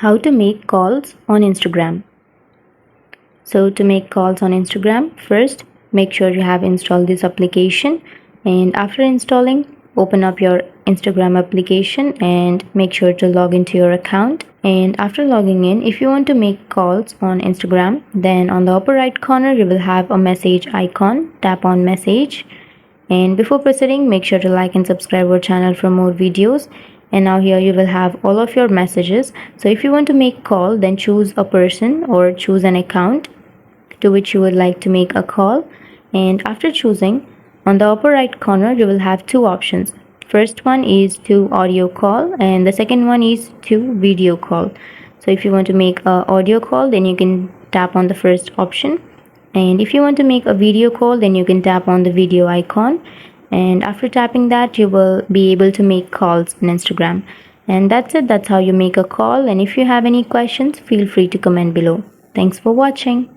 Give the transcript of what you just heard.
How to make calls on Instagram. So to make calls on Instagram, first make sure you have installed this application, and after installing, open up your Instagram application and make sure to log into your account. And after logging in, if you want to make calls on Instagram, then on the upper right corner you will have a message icon. Tap on message, and before proceeding, make sure to like and subscribe our channel for more videos. And now here you will have all of your messages. So if you want to make call, then choose a person or choose an account to which you would like to make a call. And after choosing, on the upper right corner you will have two options. First one is to audio call and the second one is to video call. So if you want to make a audio call, then you can tap on the first option, and if you want to make a video call, then you can tap on the video icon, and after tapping that you will be able to make calls on Instagram. And that's it. That's how you make a call. And if you have any questions, feel free to comment below. Thanks for watching.